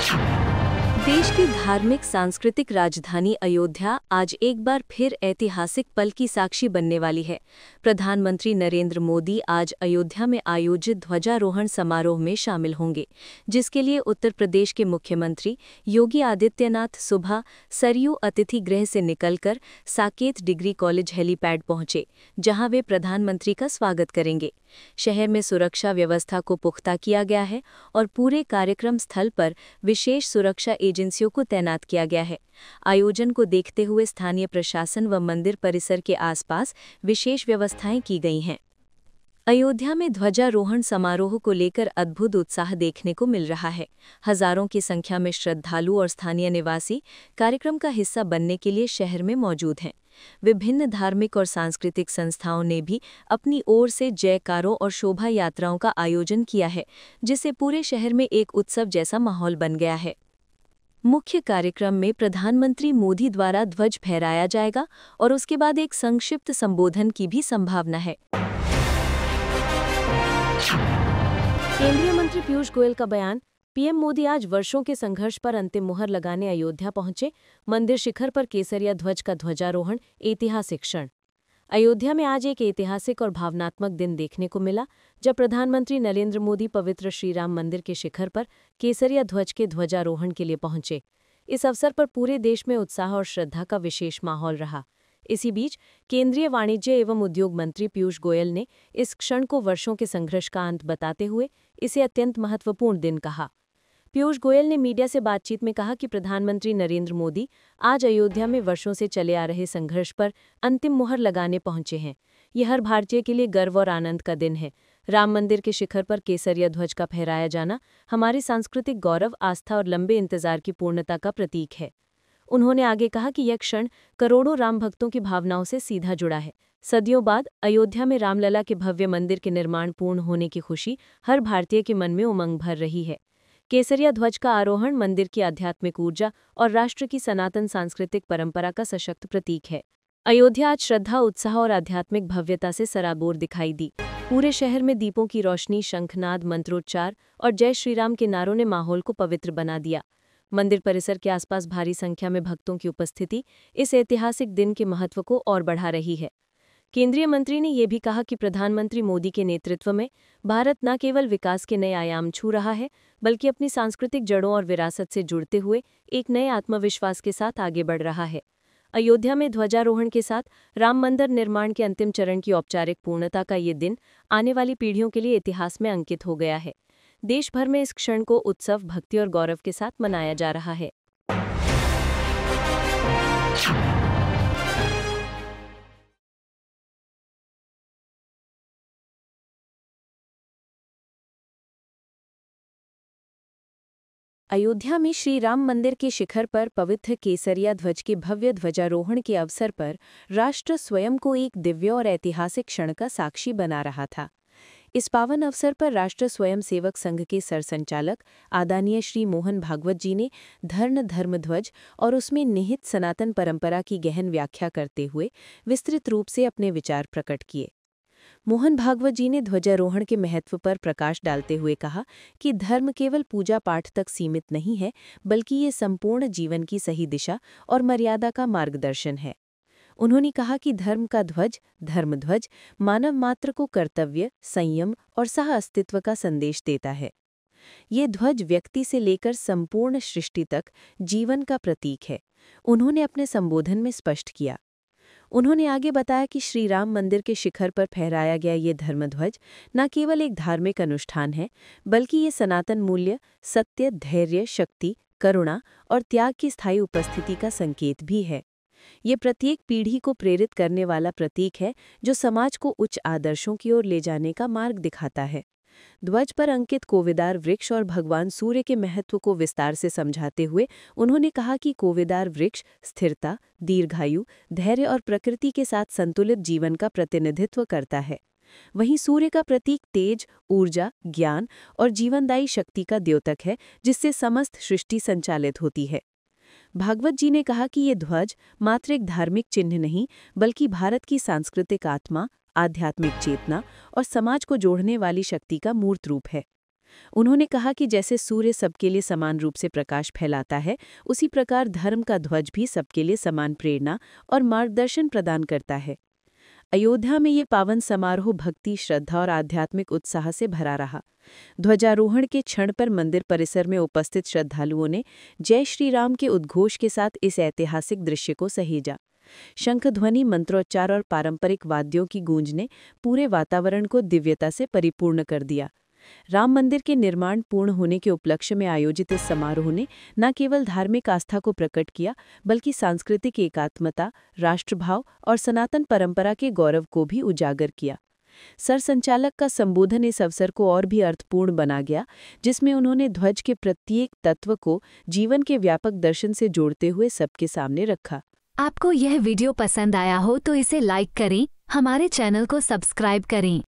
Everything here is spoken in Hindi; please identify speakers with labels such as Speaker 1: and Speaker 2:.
Speaker 1: देश की धार्मिक सांस्कृतिक राजधानी अयोध्या आज एक बार फिर ऐतिहासिक पल की साक्षी बनने वाली है। प्रधानमंत्री नरेंद्र मोदी आज अयोध्या में आयोजित ध्वजारोहण समारोह में शामिल होंगे, जिसके लिए उत्तर प्रदेश के मुख्यमंत्री योगी आदित्यनाथ सुबह सरयू अतिथि गृह से निकलकर साकेत डिग्री कॉलेज हेलीपैड पहुंचे, जहां वे प्रधानमंत्री का स्वागत करेंगे। शहर में सुरक्षा व्यवस्था को पुख्ता किया गया है और पूरे कार्यक्रम स्थल पर विशेष सुरक्षा एजेंसियों को तैनात किया गया है। आयोजन को देखते हुए स्थानीय प्रशासन व मंदिर परिसर के आसपास विशेष व्यवस्थाएं की गई हैं। अयोध्या में ध्वजारोहण समारोह को लेकर अद्भुत उत्साह देखने को मिल रहा है। हजारों की संख्या में श्रद्धालु और स्थानीय निवासी कार्यक्रम का हिस्सा बनने के लिए शहर में मौजूद हैं। विभिन्न धार्मिक और सांस्कृतिक संस्थाओं ने भी अपनी ओर से जयकारों और शोभा यात्राओं का आयोजन किया है, जिससे पूरे शहर में एक उत्सव जैसा माहौल बन गया है। मुख्य कार्यक्रम में प्रधानमंत्री मोदी द्वारा ध्वज फहराया जाएगा और उसके बाद एक संक्षिप्त संबोधन की भी संभावना है। केंद्रीय मंत्री पीयूष गोयल का बयान। पीएम मोदी आज वर्षों के संघर्ष पर अंतिम मुहर लगाने अयोध्या पहुंचे। मंदिर शिखर पर केसरिया ध्वज का ध्वजारोहण, ऐतिहासिक क्षण। अयोध्या में आज एक ऐतिहासिक और भावनात्मक दिन देखने को मिला, जब प्रधानमंत्री नरेंद्र मोदी पवित्र श्रीराम मंदिर के शिखर पर केसरिया ध्वज के ध्वजारोहण के लिए पहुंचे। इस अवसर पर पूरे देश में उत्साह और श्रद्धा का विशेष माहौल रहा। इसी बीच केंद्रीय वाणिज्य एवं उद्योग मंत्री पीयूष गोयल ने इस क्षण को वर्षों के संघर्ष का अंत बताते हुए इसे अत्यंत महत्वपूर्ण दिन कहा। पीयूष गोयल ने मीडिया से बातचीत में कहा कि प्रधानमंत्री नरेंद्र मोदी आज अयोध्या में वर्षों से चले आ रहे संघर्ष पर अंतिम मुहर लगाने पहुंचे हैं। यह हर भारतीय के लिए गर्व और आनंद का दिन है। राम मंदिर के शिखर पर केसरिया ध्वज का फहराया जाना हमारी सांस्कृतिक गौरव, आस्था और लंबे इंतजार की पूर्णता का प्रतीक है। उन्होंने आगे कहा कि यह क्षण करोड़ों राम भक्तों की भावनाओं से सीधा जुड़ा है। सदियों बाद अयोध्या में रामलला के भव्य मंदिर के निर्माण पूर्ण होने की खुशी हर भारतीय के मन में उमंग भर रही है। केसरिया ध्वज का आरोहण मंदिर की आध्यात्मिक ऊर्जा और राष्ट्र की सनातन सांस्कृतिक परंपरा का सशक्त प्रतीक है। अयोध्या आज श्रद्धा, उत्साह और आध्यात्मिक भव्यता से सराबोर दिखाई दी। पूरे शहर में दीपों की रोशनी, शंखनाद, मंत्रोच्चार और जय श्रीराम के नारों ने माहौल को पवित्र बना दिया। मंदिर परिसर के आसपास भारी संख्या में भक्तों की उपस्थिति इस ऐतिहासिक दिन के महत्व को और बढ़ा रही है। केंद्रीय मंत्री ने यह भी कहा कि प्रधानमंत्री मोदी के नेतृत्व में भारत न केवल विकास के नए आयाम छू रहा है, बल्कि अपनी सांस्कृतिक जड़ों और विरासत से जुड़ते हुए एक नए आत्मविश्वास के साथ आगे बढ़ रहा है। अयोध्या में ध्वजारोहण के साथ राम मंदिर निर्माण के अंतिम चरण की औपचारिक पूर्णता का ये दिन आने वाली पीढ़ियों के लिए इतिहास में अंकित हो गया है। देश भर में इस क्षण को उत्सव, भक्ति और गौरव के साथ मनाया जा रहा है। अयोध्या में श्री राम मंदिर के शिखर पर पवित्र केसरिया ध्वज के भव्य ध्वजारोहण के अवसर पर राष्ट्र स्वयं को एक दिव्य और ऐतिहासिक क्षण का साक्षी बना रहा था। इस पावन अवसर पर राष्ट्र स्वयंसेवक संघ के सरसंचालक आदरणीय श्री मोहन भागवत जी ने धर्मध्वज और उसमें निहित सनातन परंपरा की गहन व्याख्या करते हुए विस्तृत रूप से अपने विचार प्रकट किए। मोहन भागवत जी ने ध्वजारोहण के महत्व पर प्रकाश डालते हुए कहा कि धर्म केवल पूजा पाठ तक सीमित नहीं है, बल्कि ये संपूर्ण जीवन की सही दिशा और मर्यादा का मार्गदर्शन है। उन्होंने कहा कि धर्म का ध्वज, धर्मध्वज, मानव मात्र को कर्तव्य, संयम और सह अस्तित्व का संदेश देता है। ये ध्वज व्यक्ति से लेकर संपूर्ण सृष्टि तक जीवन का प्रतीक है, उन्होंने अपने संबोधन में स्पष्ट किया। उन्होंने आगे बताया कि श्री राम मंदिर के शिखर पर फहराया गया ये धर्मध्वज न केवल एक धार्मिक अनुष्ठान है, बल्कि ये सनातन मूल्य, सत्य, धैर्य, शक्ति, करुणा और त्याग की स्थायी उपस्थिति का संकेत भी है। ये प्रत्येक पीढ़ी को प्रेरित करने वाला प्रतीक है, जो समाज को उच्च आदर्शों की ओर ले जाने का मार्ग दिखाता है। ध्वज पर अंकित कोवेदार वृक्ष और भगवान सूर्य के महत्व को विस्तार से समझाते हुए उन्होंने कहा कि कोवेदार वृक्ष स्थिरता, दीर्घायु, धैर्य और प्रकृति के साथ संतुलित जीवन का प्रतिनिधित्व करता है। वहीं सूर्य का प्रतीक तेज, ऊर्जा, ज्ञान और जीवनदायी शक्ति का द्योतक है, जिससे समस्त सृष्टि संचालित होती है। भागवत जी ने कहा कि ये ध्वज मात्र एक धार्मिक चिन्ह नहीं, बल्कि भारत की सांस्कृतिक आत्मा, आध्यात्मिक चेतना और समाज को जोड़ने वाली शक्ति का मूर्त रूप है।
Speaker 2: उन्होंने कहा कि जैसे सूर्य सबके लिए समान रूप से प्रकाश फैलाता है, उसी प्रकार धर्म का ध्वज भी सबके लिए समान प्रेरणा और मार्गदर्शन प्रदान करता है। अयोध्या में ये पावन समारोह भक्ति, श्रद्धा और आध्यात्मिक उत्साह से भरा रहा। ध्वजारोहण के क्षण पर मंदिर परिसर में उपस्थित श्रद्धालुओं ने जय श्री राम के उद्घोष के साथ इस ऐतिहासिक दृश्य को सहेजा। शंखध्वनि, मंत्रोच्चार और पारंपरिक वाद्यों की गूंज ने पूरे वातावरण को दिव्यता से परिपूर्ण कर दिया। राम मंदिर के निर्माण पूर्ण होने के उपलक्ष्य में आयोजित इस समारोह ने न केवल धार्मिक आस्था को प्रकट किया, बल्कि सांस्कृतिक एकात्मता, राष्ट्रभाव और सनातन परंपरा के गौरव को भी उजागर किया। सरसंचालक का संबोधन इस अवसर को और भी अर्थपूर्ण बना गया, जिसमें उन्होंने ध्वज के प्रत्येक तत्व को जीवन के व्यापक दर्शन से जोड़ते हुए सबके सामने रखा।
Speaker 3: आपको यह वीडियो पसंद आया हो तो इसे लाइक करें, हमारे चैनल को सब्सक्राइब करें।